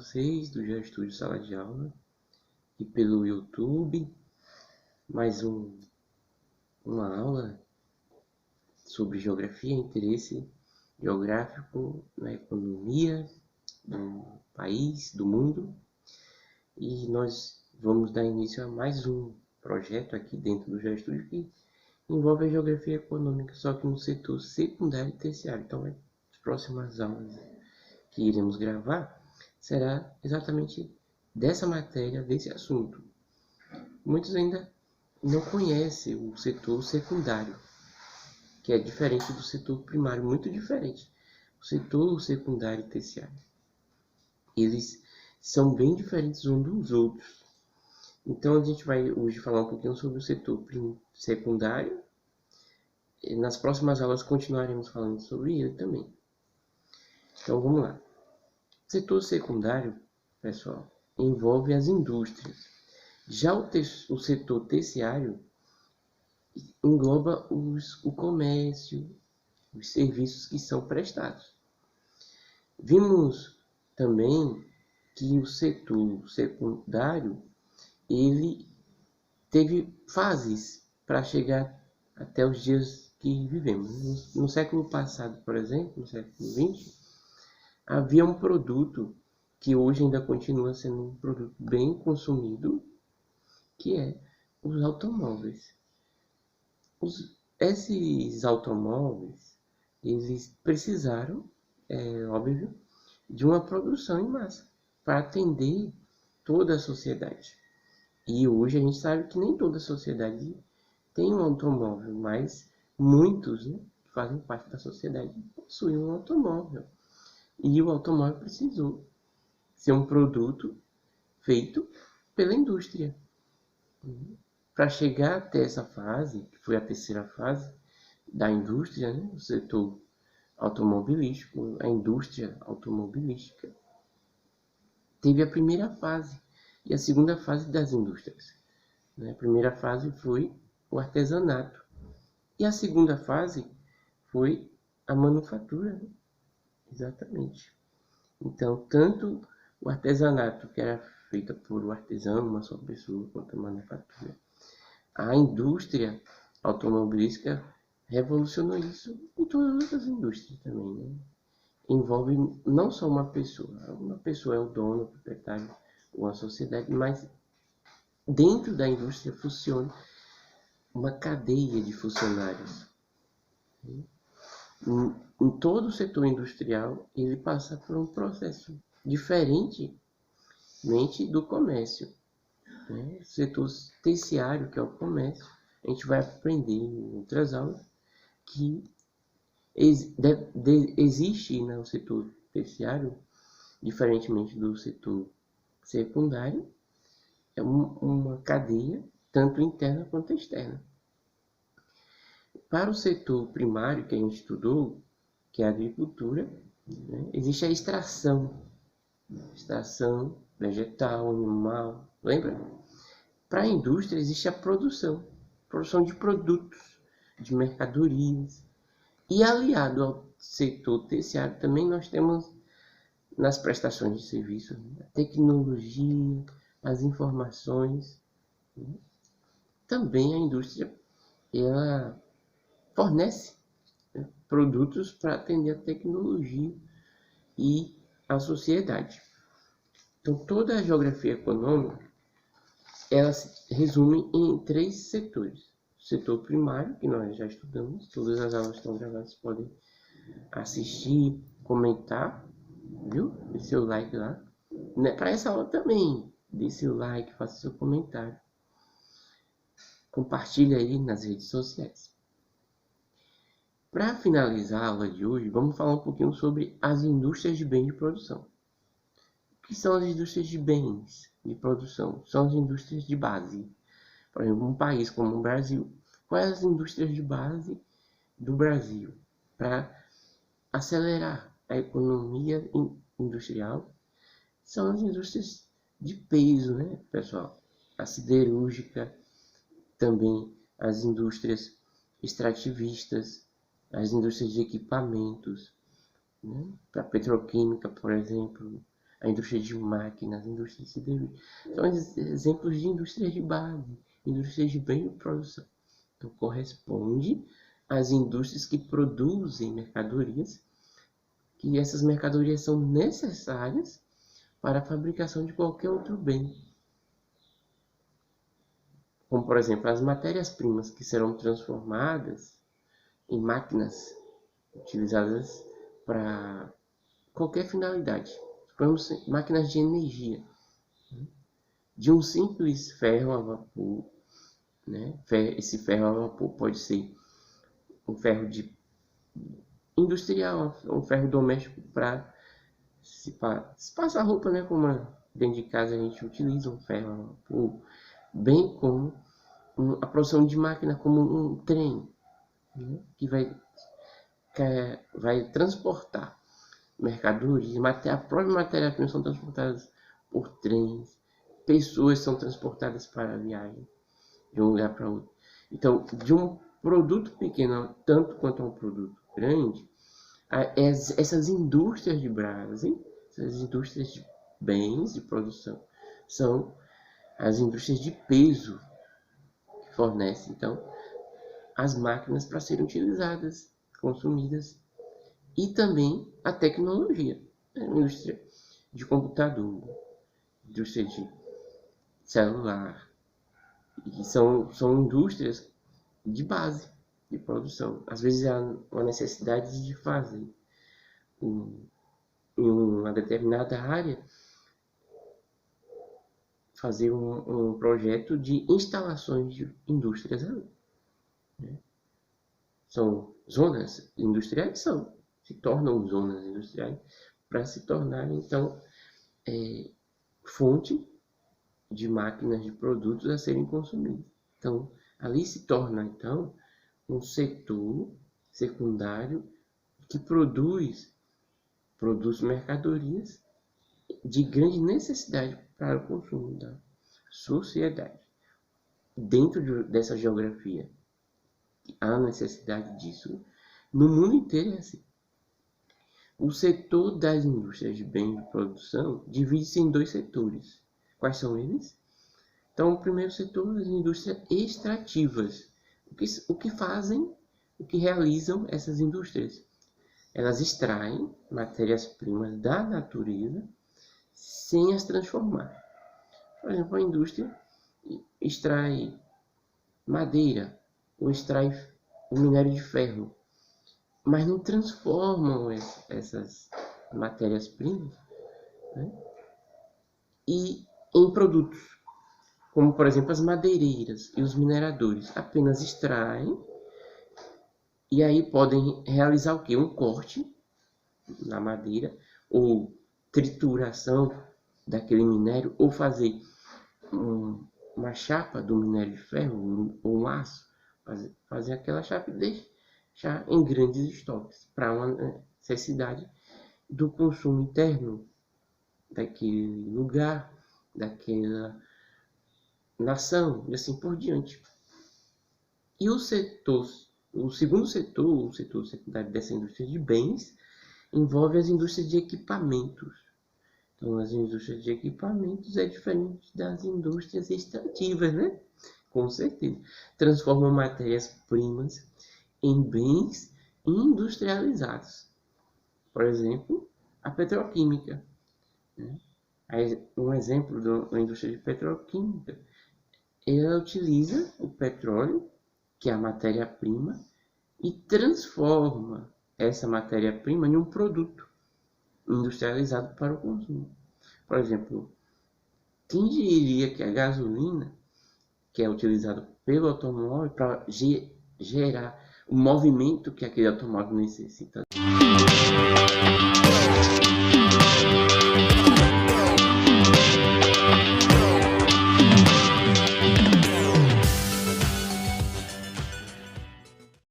vocês do GeoEstudio Sala de Aula e pelo YouTube, mais uma aula sobre geografia, interesse geográfico na economia do país, do mundo. E nós vamos dar início a mais um projeto aqui dentro do GeoEstudio que envolve a geografia econômica, só que no setor secundário e terciário. Então, as próximas aulas que iremos gravar será exatamente dessa matéria, desse assunto. Muitos ainda não conhecem o setor secundário, que é diferente do setor primário, muito diferente. O setor secundário e terciário, eles são bem diferentes uns dos outros. Então a gente vai hoje falar um pouquinho sobre o setor secundário. E nas próximas aulas continuaremos falando sobre ele também. Então vamos lá. O setor secundário, pessoal, envolve as indústrias. Já o setor terciário engloba o comércio, os serviços que são prestados. Vimos também que o setor secundário ele teve fases para chegar até os dias que vivemos. No século passado, por exemplo, no século XX, havia um produto que hoje ainda continua sendo um produto bem consumido, que é os automóveis. Esses automóveis, eles precisaram, óbvio, de uma produção em massa para atender toda a sociedade. E hoje a gente sabe que nem toda a sociedade tem um automóvel, mas muitos, né, que fazem parte da sociedade possuem um automóvel. E o automóvel precisou ser um produto feito pela indústria. Para chegar até essa fase, que foi a terceira fase da indústria, né, o setor automobilístico, a indústria automobilística, teve a primeira fase e a segunda fase das indústrias. A primeira fase foi o artesanato e a segunda fase foi a manufatura, né? Exatamente. Então, tanto o artesanato, que era feito por um artesão, uma só pessoa, quanto a manufatura. A indústria automobilística revolucionou isso em todas as outras indústrias também, né? Envolve não só uma pessoa é o dono, o proprietário, uma sociedade, mas dentro da indústria funciona uma cadeia de funcionários. Em todo o setor industrial, ele passa por um processo diferentemente do comércio. O setor terciário, que é o comércio, a gente vai aprender em outras aulas que existe no setor terciário, diferentemente do setor secundário, é uma cadeia tanto interna quanto externa. Para o setor primário que a gente estudou, que é a agricultura, né, existe a extração vegetal, animal, lembra? Para a indústria existe a produção de produtos, de mercadorias. E aliado ao setor terciário também nós temos nas prestações de serviços a tecnologia, as informações. Também a indústria ela fornece, né, produtos para atender a tecnologia e a sociedade. Então toda a geografia econômica ela se resume em 3 setores. O setor primário, que nós já estudamos, todas as aulas estão gravadas, podem assistir, comentar, viu? Dê seu like lá. Para essa aula também, dê seu like, faça seu comentário. Compartilhe aí nas redes sociais. Para finalizar a aula de hoje, vamos falar um pouquinho sobre as indústrias de bens de produção. O que são as indústrias de bens de produção? São as indústrias de base. Por exemplo, um país como o Brasil, quais as indústrias de base do Brasil para acelerar a economia industrial? São as indústrias de peso, né, pessoal? A siderúrgica, também as indústrias extrativistas, as indústrias de equipamentos, né, para petroquímica, por exemplo, a indústria de máquinas, a indústria de siderurgia. São exemplos de indústrias de base, indústrias de bem de produção. Então, corresponde às indústrias que produzem mercadorias, que essas mercadorias são necessárias para a fabricação de qualquer outro bem. Como, por exemplo, as matérias-primas que serão transformadas em máquinas utilizadas para qualquer finalidade. Suponhamos máquinas de energia. De um simples ferro a vapor, né? Esse ferro a vapor pode ser um ferro industrial, um ferro doméstico para se passar roupa, né? Como dentro de casa a gente utiliza um ferro a vapor, bem como a produção de máquina como um trem, né? que vai transportar mercadorias, a própria matéria-prima são transportadas por trens, pessoas são transportadas para a viagem de um lugar para outro. Então, de um produto pequeno, tanto quanto um produto grande, essas indústrias de base, essas indústrias de bens de produção, são as indústrias de peso que fornecem, então, as máquinas para serem utilizadas, consumidas, e também a tecnologia, a indústria de computador, indústria de celular, e são indústrias de base de produção. Às vezes há uma necessidade de fazer em uma determinada área, fazer um projeto de instalações de indústrias ali, né? São zonas industriais, se tornam zonas industriais para se tornarem, então, fonte de máquinas, de produtos a serem consumidos. Então, ali se torna, então, um setor secundário que produz mercadorias de grande necessidade para o consumo da sociedade. Dentro dessa geografia, há necessidade disso. No mundo inteiro é assim. O setor das indústrias de bens de produção divide-se em dois setores. Quais são eles? Então, o primeiro setor, as indústrias extrativas. O que realizam essas indústrias? Elas extraem matérias-primas da natureza sem as transformar. Por exemplo, a indústria extrai madeira ou extrai o minério de ferro, mas não transformam essas matérias-primas, né, em produtos, como por exemplo as madeireiras e os mineradores. Apenas extraem e aí podem realizar o quê? Um corte na madeira, ou trituração daquele minério, ou fazer uma chapa do minério de ferro ou um aço, fazer aquela chapa e deixar em grandes estoques para uma necessidade do consumo interno daquele lugar, daquela nação e assim por diante. E o segundo setor, o setor secundário dessa indústria de bens, envolve as indústrias de equipamentos. Então, as indústrias de equipamentos é diferente das indústrias extrativas, né? Com certeza. Transformam matérias-primas em bens industrializados. Por exemplo, a petroquímica, né? Um exemplo da indústria de petroquímica, ela utiliza o petróleo, que é a matéria-prima, e transforma essa matéria-prima em um produto industrializado para o consumo. Por exemplo, quem diria que a gasolina, que é utilizada pelo automóvel para gerar o movimento que aquele automóvel necessita.